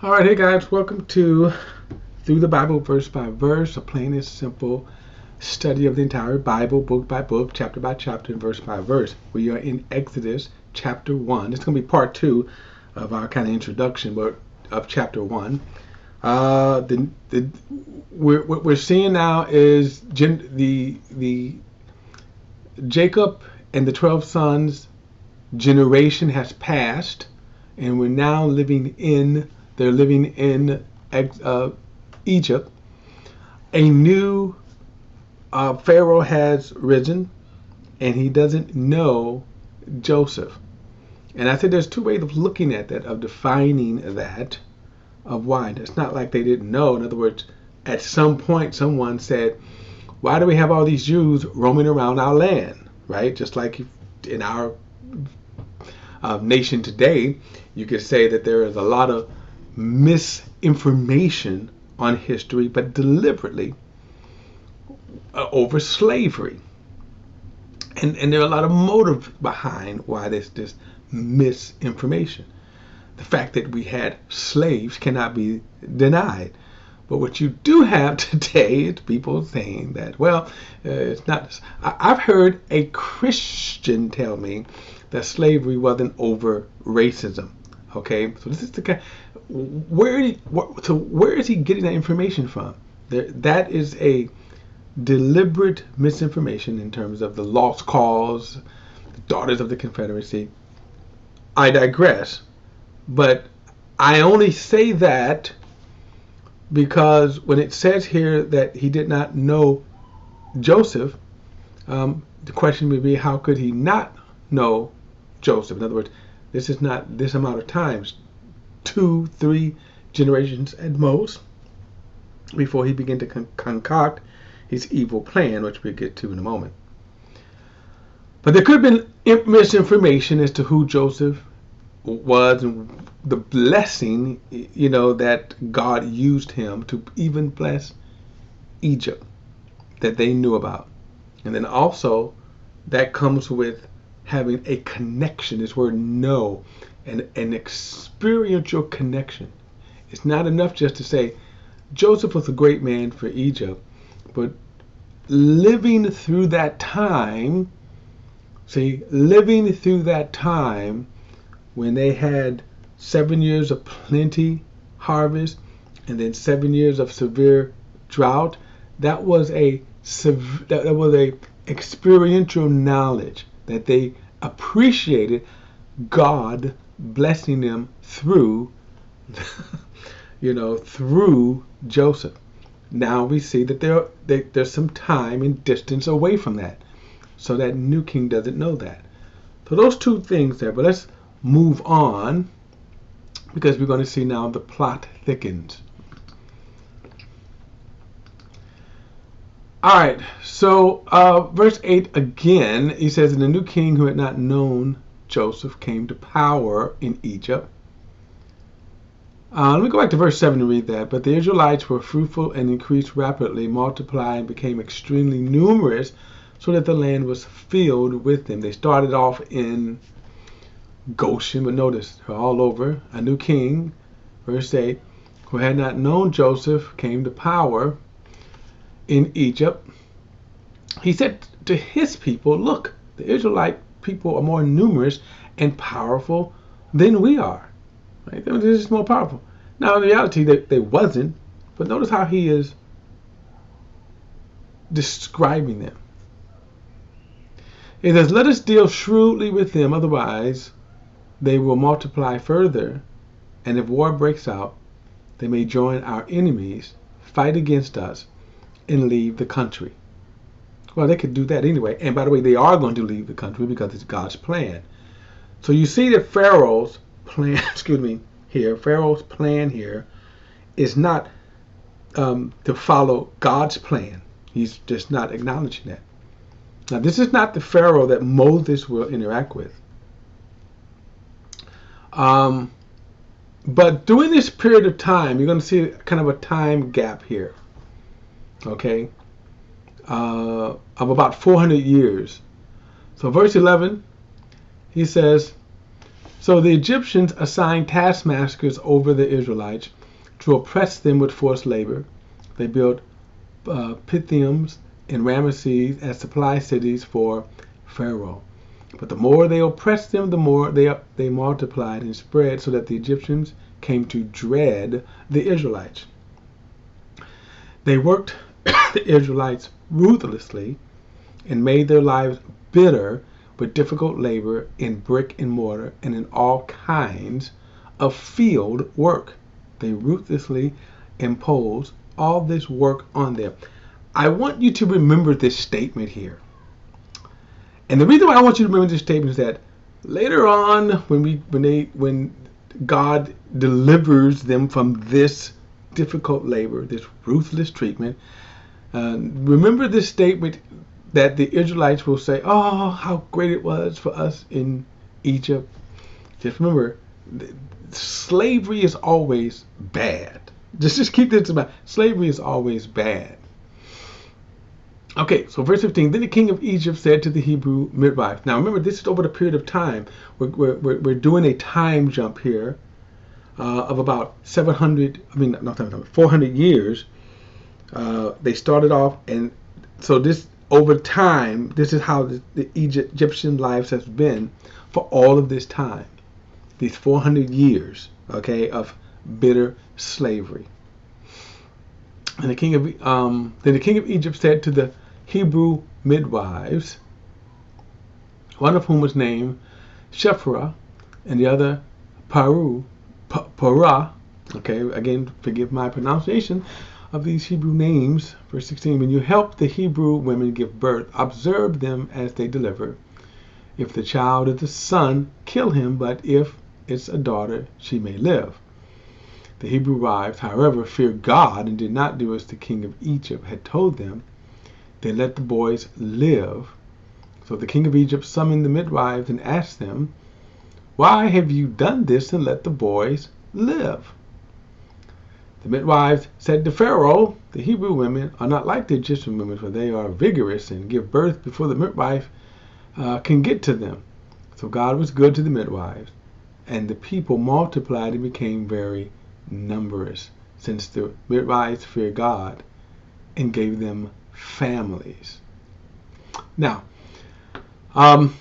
All right, hey guys, welcome to Through the Bible Verse by Verse, a plain and simple study of the entire Bible, book by book, chapter by chapter, and verse by verse. We are in Exodus chapter 1. It's going to be part 2 of our kind of introduction of chapter 1. What we're seeing now is the Jacob and the 12 sons generation has passed, and we're now they're living in Egypt. A new Pharaoh has risen, and he doesn't know Joseph. And I said there's two ways of looking at that, of defining that, of why. It's not like they didn't know. In other words, at some point someone said, why do we have all these Jews roaming around our land, right? Just like in our nation today, you could say that there is a lot of misinformation on history, but deliberately over slavery. And there are a lot of motives behind why there's this misinformation. The fact that we had slaves cannot be denied. But what you do have today is people saying that, well, it's not. I've heard a Christian tell me that slavery wasn't over racism. Okay, so this is the guy. Where is he getting that information from? That is a deliberate misinformation in terms of the lost cause, the daughters of the Confederacy. I digress, but I only say that because when it says here that he did not know Joseph, the question would be, how could he not know Joseph? In other words, this is not this amount of times, 2-3 generations at most, before he began to concoct his evil plan, which we'll get to in a moment. But there could have been misinformation as to who Joseph was and the blessing, that God used him to even bless Egypt, that they knew about. And then also that comes with having a connection, this word know, and an experiential connection. It's not enough just to say Joseph was a great man for Egypt, but living through that time, when they had 7 years of plenty harvest and then 7 years of severe drought, that was a experiential knowledge that they appreciated God blessing them through through Joseph. Now we see that there's some time and distance away from that, so that new king doesn't know that. So those two things there, but let's move on, because we're going to see now the plot thickens. All right, so verse 8 again, he says, and the new king who had not known Joseph came to power in Egypt. Let me go back to verse 7 and read that. But the Israelites were fruitful and increased rapidly, multiplied and became extremely numerous, so that the land was filled with them. They started off in Goshen, but notice they're all over. A new king, verse 8, who had not known Joseph, came to power in Egypt. He said to his people, look, the Israelite people are more numerous and powerful than we are. Right? They're just more powerful. Now, in reality, they wasn't, but notice how he is describing them. He says, let us deal shrewdly with them, otherwise they will multiply further, and if war breaks out, they may join our enemies, fight against us, and leave the country. Well, they could do that anyway. And by the way, they are going to leave the country because it's God's plan. So you see that Pharaoh's plan, Pharaoh's plan here is not to follow God's plan. He's just not acknowledging that. Now, this is not the Pharaoh that Moses will interact with. But during this period of time, you're going to see kind of a time gap here, okay, of about 400 years. So verse 11, he says, So the Egyptians assigned taskmasters over the Israelites to oppress them with forced labor. They built Pithims and Ramesses as supply cities for Pharaoh. But the more they oppressed them, the more they multiplied and spread, so that the Egyptians came to dread the Israelites. They worked the Israelites ruthlessly and made their lives bitter with difficult labor in brick and mortar and in all kinds of field work. They ruthlessly imposed all this work on them. I want you to remember this statement here. And the reason why I want you to remember this statement is that later on, when God delivers them from this difficult labor, this ruthless treatment, remember this statement that the Israelites will say, "Oh, how great it was for us in Egypt." Just remember, slavery is always bad. Just keep this in mind. Slavery is always bad. Okay, so verse 15. Then the king of Egypt said to the Hebrew midwife. Now remember, this is over the period of time. We're doing a time jump here of about 400 years. They started off, and so this over time, this is how the Egyptian lives has been for all of this time, these 400 years, okay, of bitter slavery. And the king of then the king of Egypt said to the Hebrew midwives, one of whom was named Shiphrah, and the other Parah. Okay, again, forgive my pronunciation of these Hebrew names. Verse 16, when you help the Hebrew women give birth, observe them as they deliver. If the child is a son, kill him, but if it's a daughter, she may live. The Hebrew wives, however, feared God and did not do as the king of Egypt had told them. They let the boys live. So the king of Egypt summoned the midwives and asked them, "Why have you done this and let the boys live?" The midwives said to Pharaoh, "The Hebrew women are not like the Egyptian women, for they are vigorous and give birth before the midwife can get to them." So God was good to the midwives, and the people multiplied and became very numerous, since the midwives feared God and gave them families. Now, kind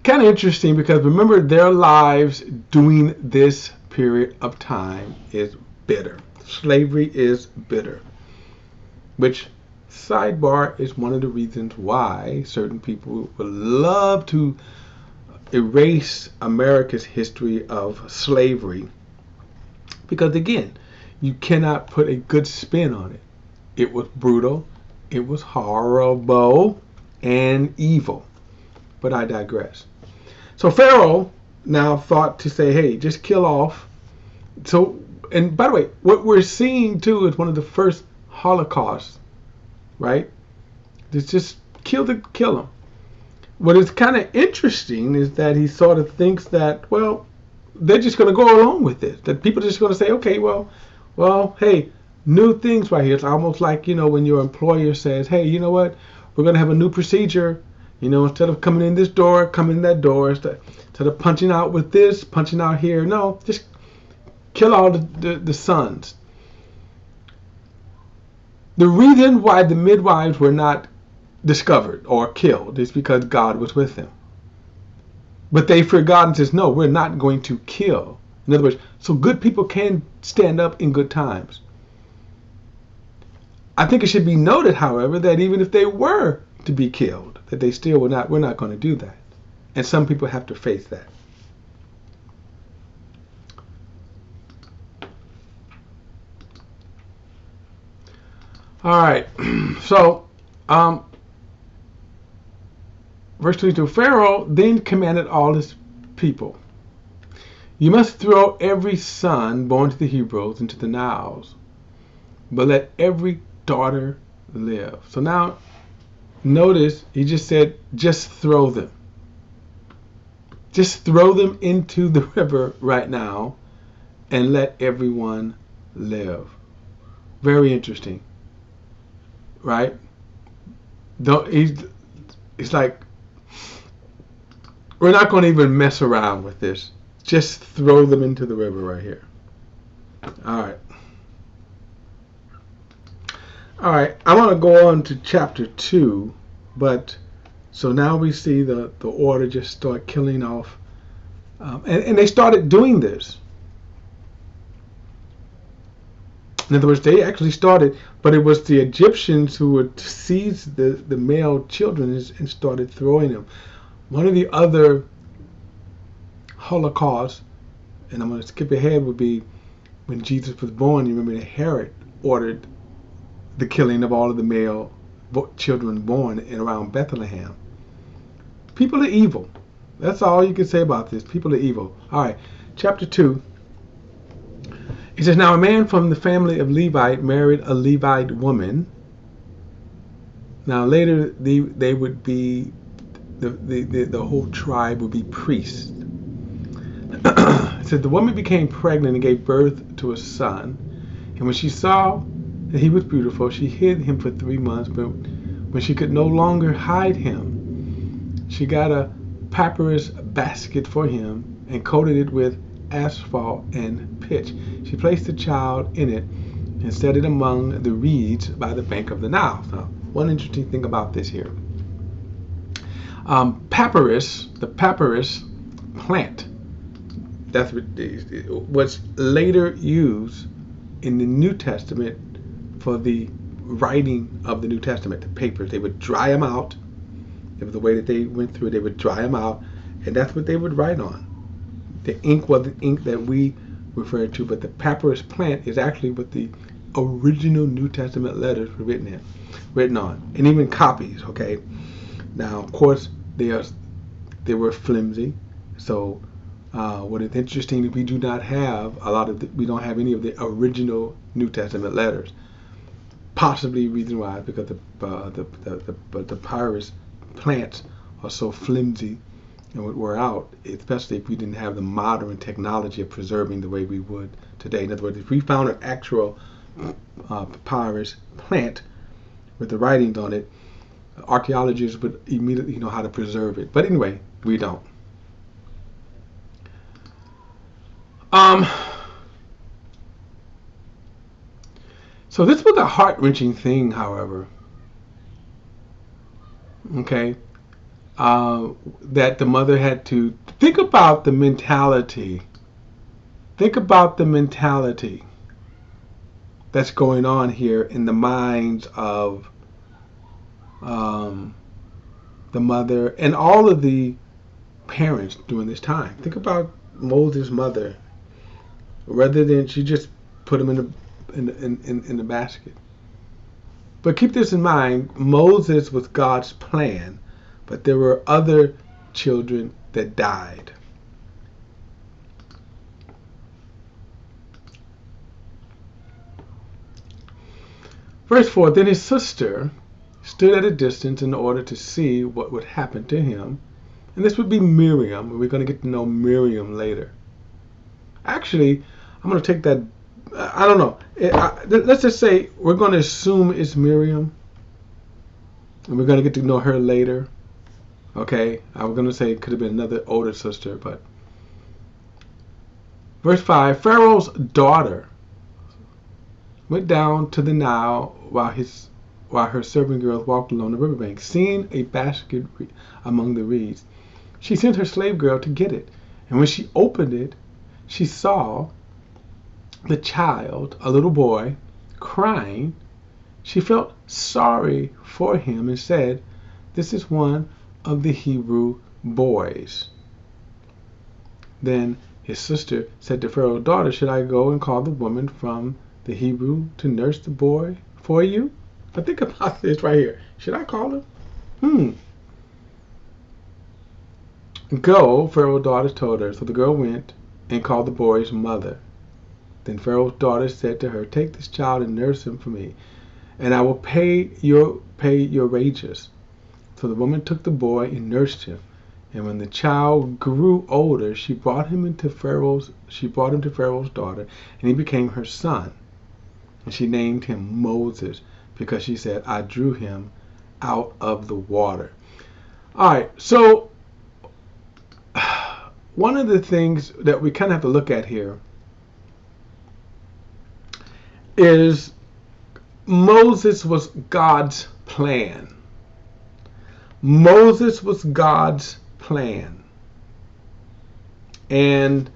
of interesting, because remember, their lives during this period of time is bitter. Slavery is bitter, which, sidebar, is one of the reasons why certain people would love to erase America's history of slavery. Because again, you cannot put a good spin on it. It was brutal, it was horrible, and evil. But I digress. So Pharaoh now thought to say, hey, just kill off. So, and by the way, what we're seeing too is one of the first Holocausts, right? Just kill them. What is kind of interesting is that he sort of thinks that, well, they're just going to go along with it. That people are just going to say, okay, well, hey, new things right here. It's almost like, when your employer says, hey, you know what, we're going to have a new procedure. Instead of coming in this door, come in that door. Instead of punching out with this, punching out here. No, just kill all the sons. The reason why the midwives were not discovered or killed is because God was with them. But they feared God and says, no, we're not going to kill. In other words, so good people can stand up in good times. I think it should be noted, however, that even if they were to be killed, that they still we're not going to do that. And some people have to face that. All right. So, verse 22, Pharaoh then commanded all his people, you must throw every son born to the Hebrews into the Niles, but let every daughter live. So now, notice he just said, just throw them. Just throw them into the river right now and let everyone live. Very interesting. Right? It's like, we're not going to even mess around with this. just throw them into the river right here. All right. All right. I want to go on to chapter 2, but so now we see the order just start killing off. And they started doing this. In other words, they actually started, but it was the Egyptians who would seize the male children and started throwing them. One of the other Holocausts, and I'm going to skip ahead, would be when Jesus was born. You remember that Herod ordered the killing of all of the male children born in around Bethlehem. People are evil. That's all you can say about this. People are evil. All right, chapter 2. It says, now a man from the family of Levi married a Levite woman. Now later they would be, the whole tribe would be priests. It said the woman became pregnant and gave birth to a son. And when she saw that he was beautiful, she hid him for 3 months. But when she could no longer hide him, she got a papyrus basket for him and coated it with asphalt and pitch. She placed the child in it and set it among the reeds by the bank of the Nile. Now, one interesting thing about this here. Papyrus, the papyrus plant, that's what's later used in the New Testament for the writing of the New Testament, the papers. They would dry them out. It was the way that they went through it. They would dry them out, and that's what they would write on. The ink was the ink that we refer to, but the papyrus plant is actually what the original New Testament letters were written on, and even copies. Okay, now of course they were flimsy. So what is interesting is we do not have we don't have any of the original New Testament letters. Possibly reason why is because the papyrus plants are so flimsy and would wear out, especially if we didn't have the modern technology of preserving the way we would today. In other words, if we found an actual papyrus plant with the writings on it, archaeologists would immediately know how to preserve it. But anyway, we don't. So this was a heart-wrenching thing, however. Okay. That the mother had to think about the mentality. Think about the mentality that's going on here in the minds of the mother and all of the parents during this time. Think about Moses' mother. Rather than she just put him in the basket. But keep this in mind: Moses was God's plan. But there were other children that died. Verse 4, then his sister stood at a distance in order to see what would happen to him. And this would be Miriam, and we're going to get to know Miriam later. Actually, I'm going to take that, I don't know. Let's just say we're going to assume it's Miriam, and we're going to get to know her later. Okay, I was going to say it could have been another older sister, but. Verse 5, Pharaoh's daughter went down to the Nile while her servant girls walked along the riverbank. Seeing a basket among the reeds, she sent her slave girl to get it. And when she opened it, she saw the child, a little boy, crying. She felt sorry for him and said, this is one of the Hebrew boys. Then his sister said to Pharaoh's daughter, should I go and call the woman from the Hebrew to nurse the boy for you? But think about this right here. Should I call him? Go, Pharaoh's daughter told her. So the girl went and called the boy's mother. Then Pharaoh's daughter said to her, take this child and nurse him for me, and I will pay your wages. So the woman took the boy and nursed him. And when the child grew older, she brought him to Pharaoh's daughter, and he became her son. And she named him Moses, because she said, I drew him out of the water. All right, so one of the things that we kind of have to look at here is Moses was God's plan. Moses was God's plan. And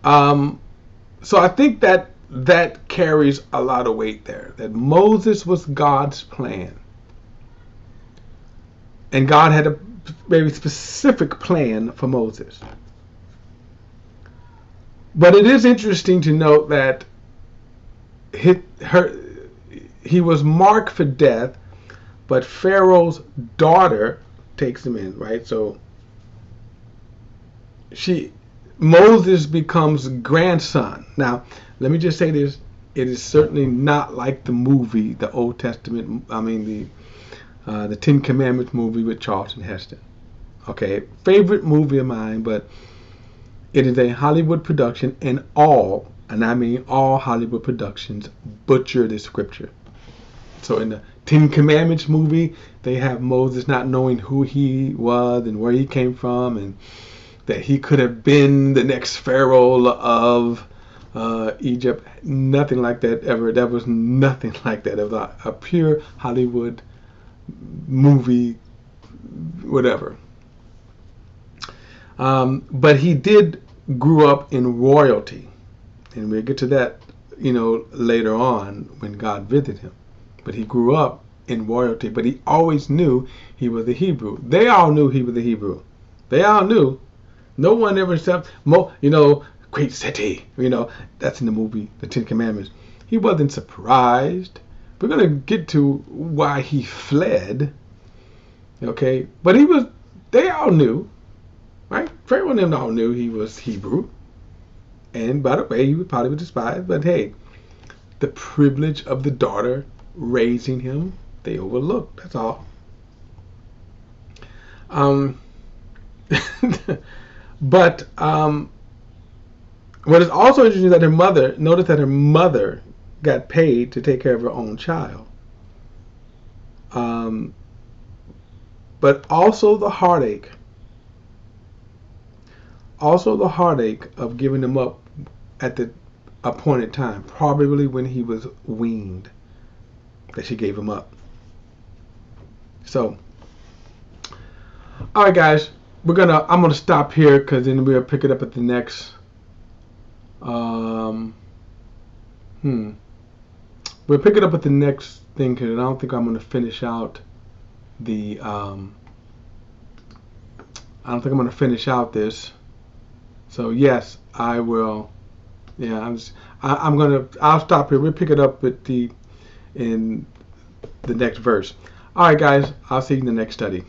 so I think that carries a lot of weight there, that Moses was God's plan. And God had a very specific plan for Moses. But it is interesting to note that he was marked for death, but Pharaoh's daughter takes him in, right? So Moses becomes grandson. Now, let me just say this. It is certainly not like the movie, the Old Testament, the Ten Commandments movie with Charlton Heston. Okay, favorite movie of mine, but it is a Hollywood production, and I mean all Hollywood productions butcher the scripture. So in the Ten Commandments movie, they have Moses not knowing who he was and where he came from, and that he could have been the next Pharaoh of Egypt. Nothing like that ever. That was nothing like that. It was a pure Hollywood movie, whatever. But he did grew up in royalty, and we'll get to that, later on when God visited him. But he grew up in royalty, but he always knew he was a Hebrew. They all knew he was a Hebrew. They all knew. No one ever said, great city. That's in the movie, The Ten Commandments. He wasn't surprised. We're going to get to why he fled. Okay. But they all knew, right? Pharaoh and them all knew he was Hebrew. And by the way, he was probably despised. But hey, the privilege of the daughter raising him, they overlooked. That's all. But what is also interesting is that notice that her mother got paid to take care of her own child. But also the heartache of giving him up at the appointed time, probably when he was weaned, that she gave him up. So, all right, guys, I'm gonna stop here because then we'll pick it up at the next. We'll pick it up at the next thing because I don't think I'm gonna finish out the. I don't think I'm gonna finish out this. So yes, I will. Yeah, I'll stop here. We'll pick it up in the next verse. All right, guys. I'll see you in the next study.